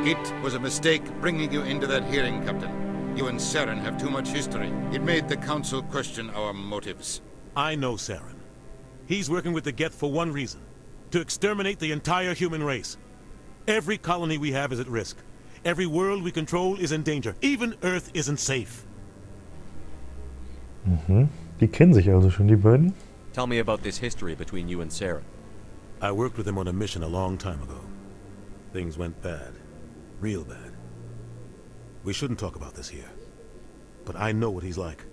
It was a mistake bringing you into that hearing, Captain. You and Saren have too much history. It made the Council question our motives. I know Saren. He's working with the Geth for one reason. To exterminate the entire human race. Every colony we have is at risk. Every world we control is in danger. Even Earth isn't safe. Die kennen sich also schon, die beiden. Tell me about this history between you and Saren. I worked with him on a mission a long time ago. Things went bad. Real bad. We shouldn't talk about this here. But I know what he's like.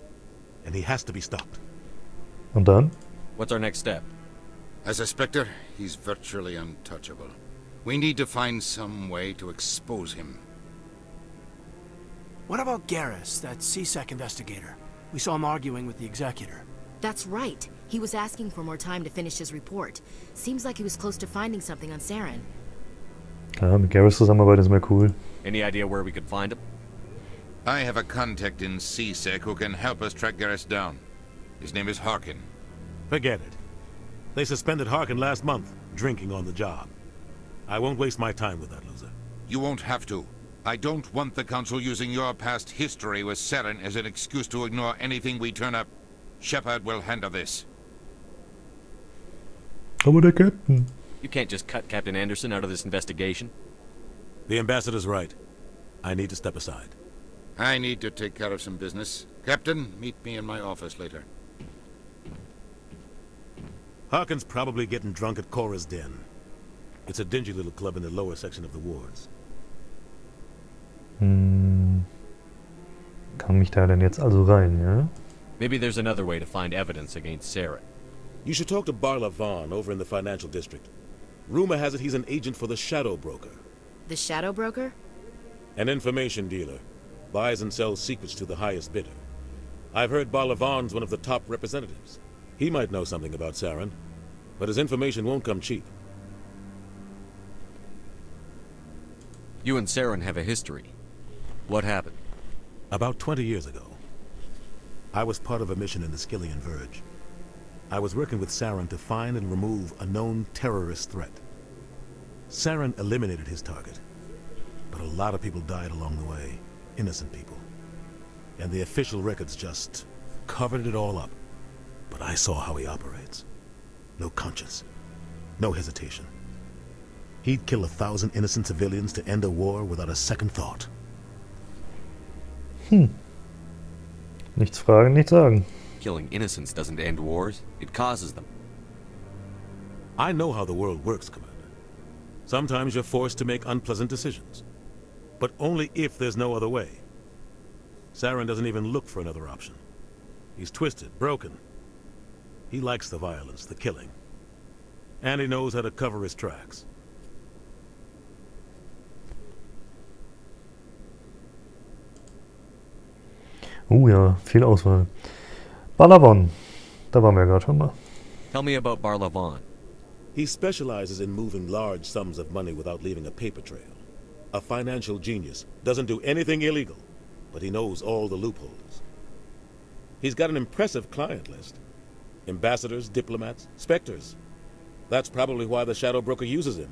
And he has to be stopped. Und dann? What's our next step? As a Spectre, he's virtually untouchable. We need to find some way to expose him. What about Garrus, that CSEC investigator? We saw him arguing with the Executor. That's right. He was asking for more time to finish his report. Seems like he was close to finding something on Saren. Ja, mit Garrus Zusammenarbeit ist mehr cool. Any idea where we could find him? I have a contact in CSEC who can help us track Garrus down. His name is Harkin. Forget it. They suspended Harkin last month, drinking on the job. I won't waste my time with that loser. You won't have to. I don't want the Council using your past history with Saren as an excuse to ignore anything we turn up. Shepard will handle this. Aber der Captain. You can't just cut Captain Anderson out of this investigation. The ambassador's right. I need to step aside. I need to take care of some business. Captain, meet me in my office later. Harkin's probably getting drunk at Cora's Den. It's a dingy little club in the lower section of the wards. Kann mich da denn jetzt also rein, ja? Maybe there's another way to find evidence against Saren. You should talk to Barla Vaughn over in the financial district. Rumor has it he's an agent for the Shadow Broker. The Shadow Broker? An information dealer. Buys and sells secrets to the highest bidder. I've heard Barla Vaughn's one of the top representatives. He might know something about Saren, but his information won't come cheap. You and Saren have a history. What happened? About 20 years ago, I was part of a mission in the Skillian Verge. I was working with Saren to find and remove a known terrorist threat. Saren eliminated his target, but a lot of people died along the way, innocent people. And the official records just covered it all up. But I saw how he operates. No conscience, no hesitation. He'd kill 1,000 innocent civilians to end a war without a second thought. Nichts fragen, nichts sagen. Killing innocents doesn't end wars, it causes them. I know how the world works, Commander. Sometimes you're forced to make unpleasant decisions. But only if there's no other way. Saren doesn't even look for another option. He's twisted, broken. He likes the violence, the killing. And he knows how to cover his tracks. Ja, viel Auswahl. Balabon. Da waren wir gerade schon mal. Tell me about Barla Vaughn. He specializes in moving large sums of money without leaving a paper trail. A financial genius. Doesn't do anything illegal, but he knows all the loopholes. He's got an impressive client list. Ambassadors, diplomats, specters. That's probably why the Shadow Broker uses him.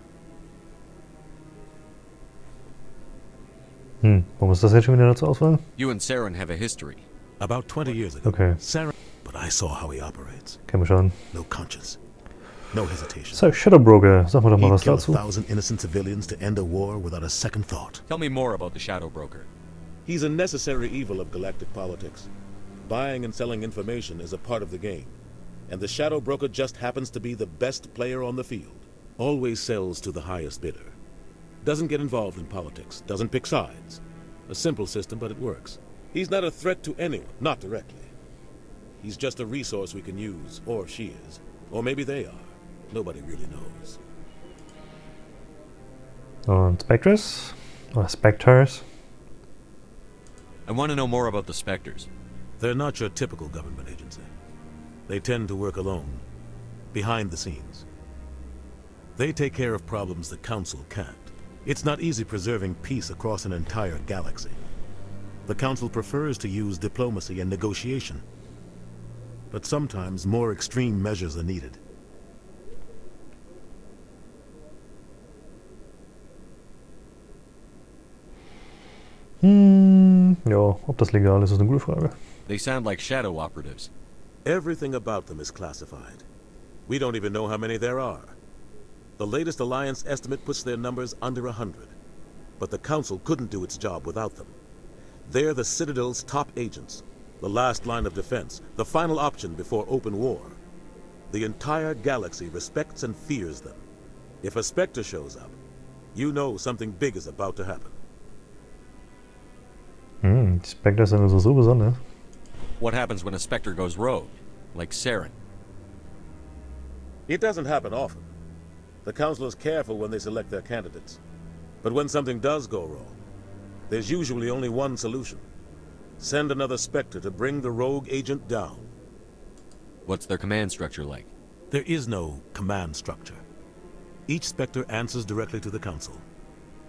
Warum ist das jetzt schon wieder zur Auswahl? You and Saren have a history. About 20 years ago. Okay. Saren, but I saw how he operates. Kennen wir schon. No conscience. No hesitation. So, Shadow Broker, sag mal doch mal was He'd kill dazu. 1,000 innocent civilians to end a war without a second thought. Tell me more about the Shadow Broker. He's a necessary evil of galactic politics. Buying and selling information is a part of the game. And the Shadow Broker just happens to be the best player on the field. Always sells to the highest bidder. Doesn't get involved in politics. Doesn't pick sides. A simple system, but it works. He's not a threat to anyone, not directly. He's just a resource we can use, or she is. Or maybe they are. Nobody really knows. Und Spectres? Oder Spectres? I want to know more about the Spectres. They're not your typical government agency. They tend to work alone, behind the scenes. They take care of problems the Council can't. It's not easy preserving peace across an entire galaxy. The Council prefers to use diplomacy and negotiation. But sometimes more extreme measures are needed. Ja, ob das legal ist, ist eine gute Frage. They sound like shadow operatives. Everything about them is classified. We don't even know how many there are. The latest Alliance estimate puts their numbers under 100. But the Council couldn't do its job without them. They're the Citadel's top agents, the last line of defense, the final option before open war. The entire galaxy respects and fears them. If a Spectre shows up, you know something big is about to happen. Die Spectres sind also so besonders. What happens when a Spectre goes rogue? Like Saren? It doesn't happen often. The Council is careful when they select their candidates. But when something does go wrong, there's usually only one solution. Send another Spectre to bring the rogue agent down. What's their command structure like? There is no command structure. Each Spectre answers directly to the Council.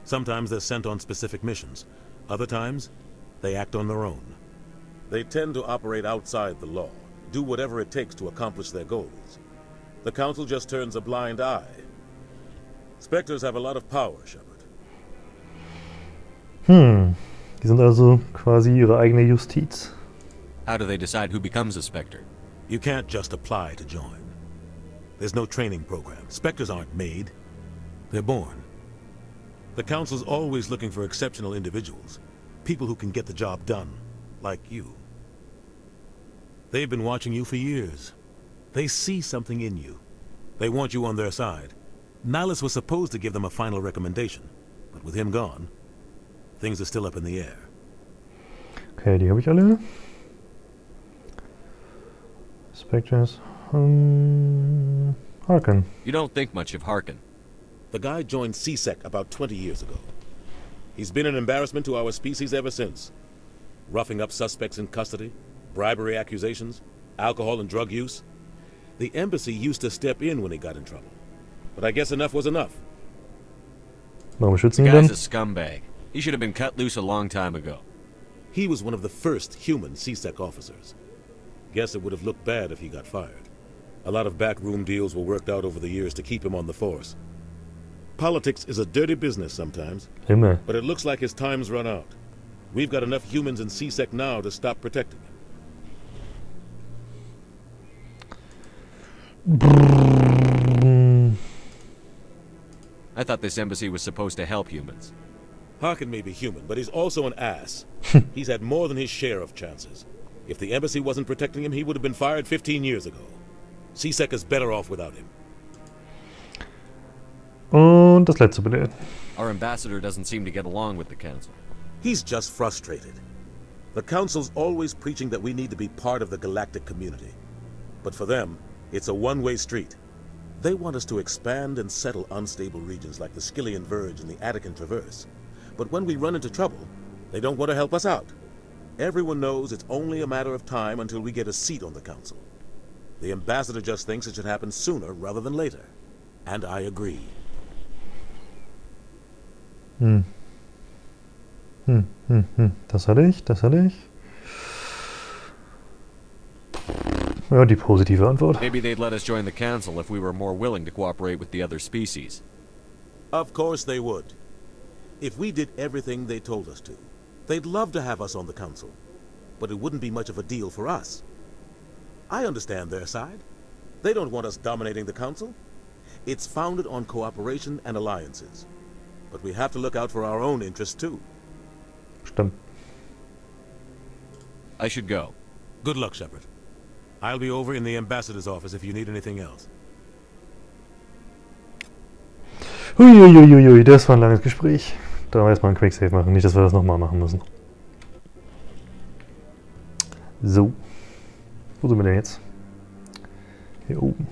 Sometimes they're sent on specific missions. Other times, they act on their own. They tend to operate outside the law, do whatever it takes to accomplish their goals. The Council just turns a blind eye. Spectres have a lot of power, Shepard. Die sind also quasi ihre eigene Justiz. How do they decide who becomes a Spectre? You can't just apply to join. There's no training program. Spectres aren't made. They're born. The Council's always looking for exceptional individuals. People who can get the job done. Like you. They've been watching you for years. They see something in you. They want you on their side. Nihilus was supposed to give them a final recommendation. But with him gone, things are still up in the air. Okay, die habe ich alle. Spectres. Harken. You don't think much of Harken. The guy joined CSEC about 20 years ago. He's been an embarrassment to our species ever since. Roughing up suspects in custody, bribery accusations, alcohol and drug use. The embassy used to step in when he got in trouble. But I guess enough was enough. Warum schützen The die guy's dann? a scumbag. He should have been cut loose a long time ago. He was one of the first human CSEC officers. Guess it would have looked bad if he got fired. A lot of backroom deals were worked out over the years to keep him on the force. Politics is a dirty business sometimes, Himmel. but it looks like his time's run out. We've got enough humans in CSEC now to stop protecting him. I thought this embassy was supposed to help humans. Harkin may be human, but he's also an ass. He's had more than his share of chances. If the embassy wasn't protecting him, he would have been fired 15 years ago. CSEC is better off without him. Und das letzte bitte. Our ambassador doesn't seem to get along with the council. He's just frustrated. The Council's always preaching that we need to be part of the galactic community. But for them, it's a one-way street. They want us to expand and settle unstable regions like the Skillian Verge and the Attican Traverse. But when we run into trouble, they don't want to help us out. Everyone knows it's only a matter of time until we get a seat on the Council. The ambassador just thinks it should happen sooner rather than later. And I agree. Das hatte ich, das hatte ich. Ja, die positive Antwort. Maybe they'd let us join the council if we were more willing to cooperate with the other species. Of course they would. If we did everything they told us to, they'd love to have us on the Council. But it wouldn't be much of a deal for us. I understand their side. They don't want us dominating the Council. It's founded on cooperation and alliances. But we have to look out for our own interests too. Stimmt. I should go. Good luck, Shepard. I'll be over in the ambassador's office if you need anything else. Uiuiuiui, das war ein langes Gespräch. Da wir erstmal einen Quicksave machen, nicht, dass wir das nochmal machen müssen. So. Wo sind wir denn jetzt? Hier oben.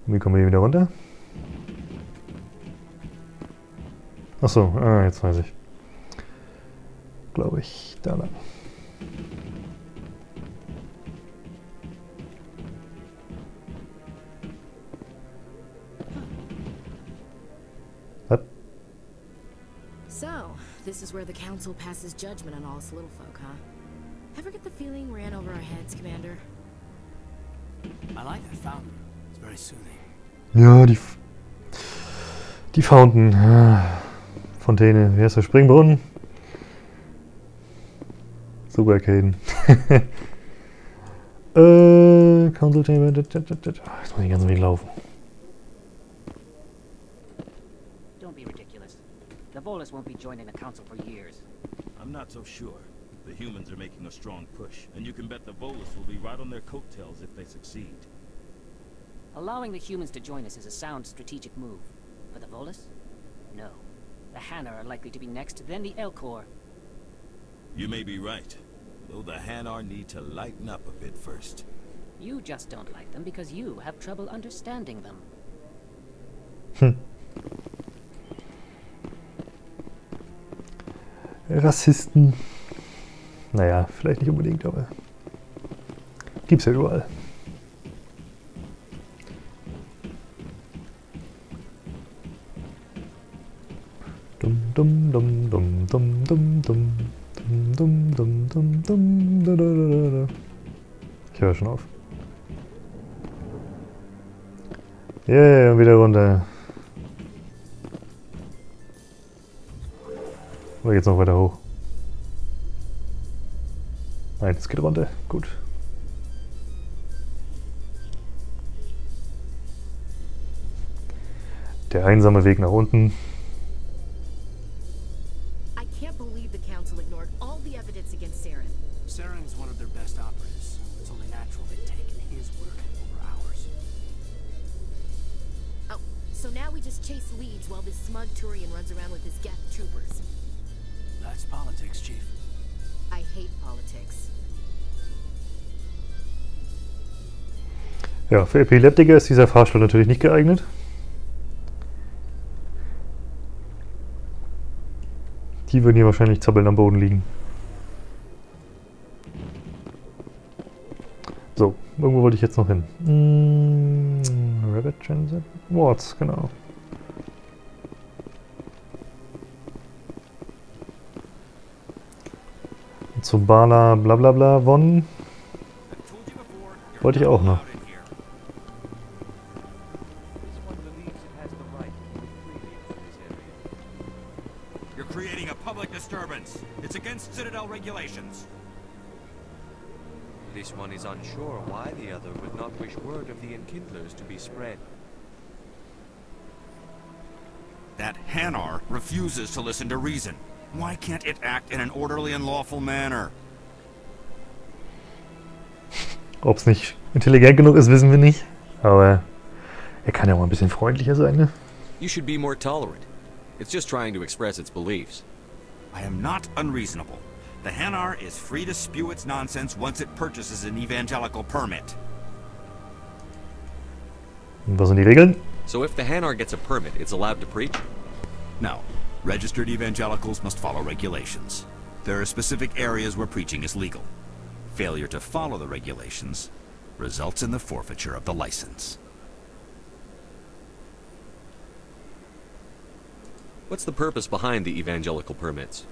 Und wie kommen wir hier wieder runter? Achso, jetzt weiß ich. Glaube ich, da lang. Was? So, this is where the council passes judgment on all us little folk, huh? Ever get the feeling ran over our heads, Commander? I like that fountain. It's very soothing. Ja, Die Fountain. Fontäne. Wie heißt der? Springbrunnen? Super, Caden. Council Chamber. Jetzt muss ich ganz Weg laufen. Don't be ridiculous. The Volus won't be joining the council for years. I'm not so sure. The humans are making a strong push, and you can bet the Volus will be right on their coattails if they succeed. Allowing the humans to join us is a sound strategic move. But the Volus? No. The Hanar are likely to be next, then the Elcor. You may be right. Though the Hanar need to lighten up a bit first. You just don't like them because you have trouble understanding them. Rassisten. Naja, vielleicht nicht unbedingt, aber gibt's ja überall. Dum dum dum dum dum dum dum dum dum dum dum dum. Ich höre schon auf. Yeah, wieder runter. Oder geht's noch weiter hoch? Nein, es geht runter. Gut. Der einsame Weg nach unten. I can't believe the council ignored all the evidence against Saren. Saren's one of their best operatives. It's only natural they've taken his word over ours. Oh, so now we just chase leads while this smug Turian runs around with his Geth troopers. That's politics, Chief. I hate politics. Ja, für Epileptiker ist dieser Fahrstuhl natürlich nicht geeignet. Die würden hier wahrscheinlich zappelnd am Boden liegen. So, irgendwo wollte ich jetzt noch hin. Rabbit Transit? Wards, genau. Und zu Bala blablabla Von wollte ich auch noch. Creating a public disturbance. It's against Citadel regulations. This one is unsure why the other would not wish word of the Enkindlers to be spread. That Hanar refuses to listen to reason. Why can't it act in an orderly and lawful manner? Ob es nicht intelligent genug ist, wissen wir nicht. Aber er kann ja mal ein bisschen freundlicher sein, ne? You should be more tolerant. It's just trying to express its beliefs. I am not unreasonable. The Hanar is free to spew its nonsense once it purchases an evangelical permit. Und was sind die Regeln? So if the Hanar gets a permit, it's allowed to preach? No. Registered evangelicals must follow regulations. There are specific areas where preaching is legal. Failure to follow the regulations results in the forfeiture of the license. What's the purpose behind the evangelical permits?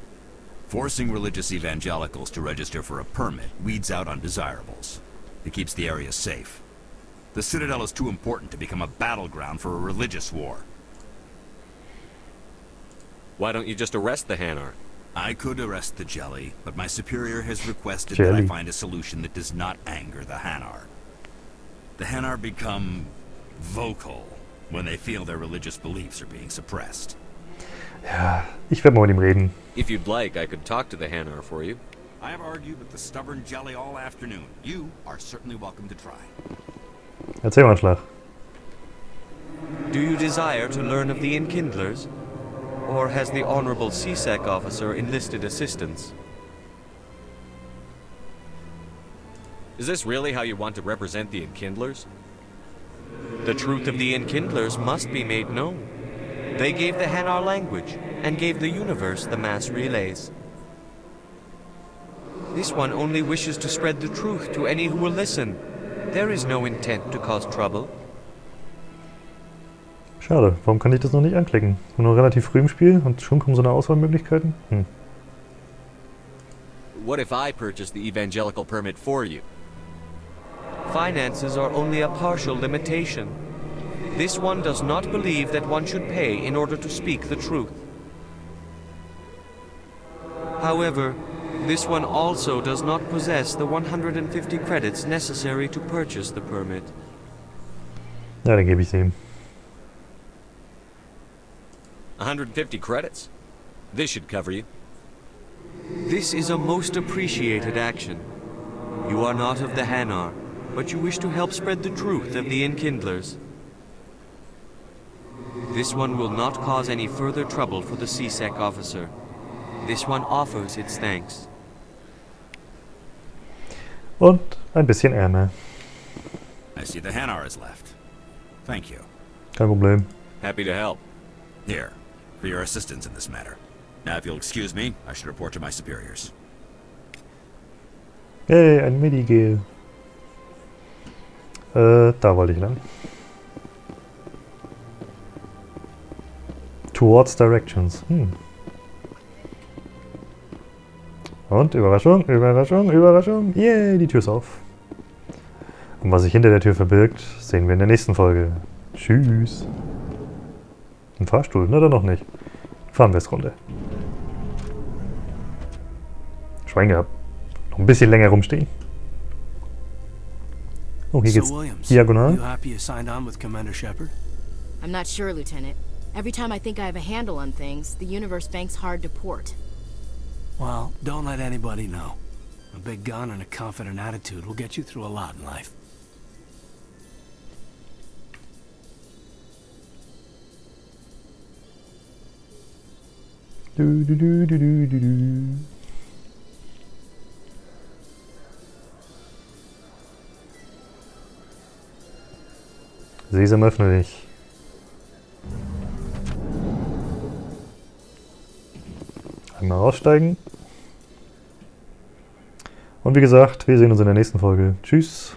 Forcing religious evangelicals to register for a permit weeds out undesirables. It keeps the area safe. The Citadel is too important to become a battleground for a religious war. Why don't you just arrest the Hanar? I could arrest the Jelly, but my superior has requested that I find a solution that does not anger the Hanar. The Hanar become vocal when they feel their religious beliefs are being suppressed. Ja, ich werde mal mit ihm reden. If you'd like, I could talk to the Hanar for you. I have argued with the stubborn Jelly all afternoon. You are certainly welcome to try. Erzähl mal einen Schlag. Do you desire to learn of the Enkindlers? Or has the Honorable CSEC officer enlisted assistance? Is this really how you want to represent the Enkindlers? The truth of the Enkindlers must be made known. They gave the Hanar language, and gave the universe the mass relays. This one only wishes to spread the truth to any who will listen. There is no intent to cause trouble. Schade, warum kann ich das noch nicht anklicken? Nur noch relativ früh im Spiel und schon kommen so eine Auswahlmöglichkeiten? What if I purchase the evangelical permit for you? Finances are only a partial limitation. This one does not believe that one should pay in order to speak the truth. However, this one also does not possess the 150 credits necessary to purchase the permit. Ja, dann gebe ich ihm. 150 credits? This should cover you. This is a most appreciated action. You are not of the Hanar, but you wish to help spread the truth of the Enkindlers. This one will not cause any further trouble for the CSEC officer. This one offers its thanks. Und ein bisschen Ärmel. I see the Hanar is left. Thank you. Kein Problem. Happy to help. Here, for your assistance in this matter. Now, if you'll excuse me, I should report to my superiors. Hey, ein Medigel. Da wollte ich lang. Towards Directions. Und Überraschung, Überraschung, Überraschung. Yay, die Tür ist auf. Und was sich hinter der Tür verbirgt, sehen wir in der nächsten Folge. Tschüss. Ein Fahrstuhl, ne, oder noch nicht? Fahren wir es runter. Schwein gehabt. Noch ein bisschen länger rumstehen. Oh, hier geht's diagonal. You happy you signed on with Commander Shepard? I'm not sure, Lieutenant. Every time I think I have a handle on things, the universe banks hard to port. Well, don't let anybody know. A big gun and a confident attitude will get you through a lot in life. Du, du, du, du, du, du, du. Sesam, öffne dich. Einmal aussteigen. Und wie gesagt, wir sehen uns in der nächsten Folge. Tschüss.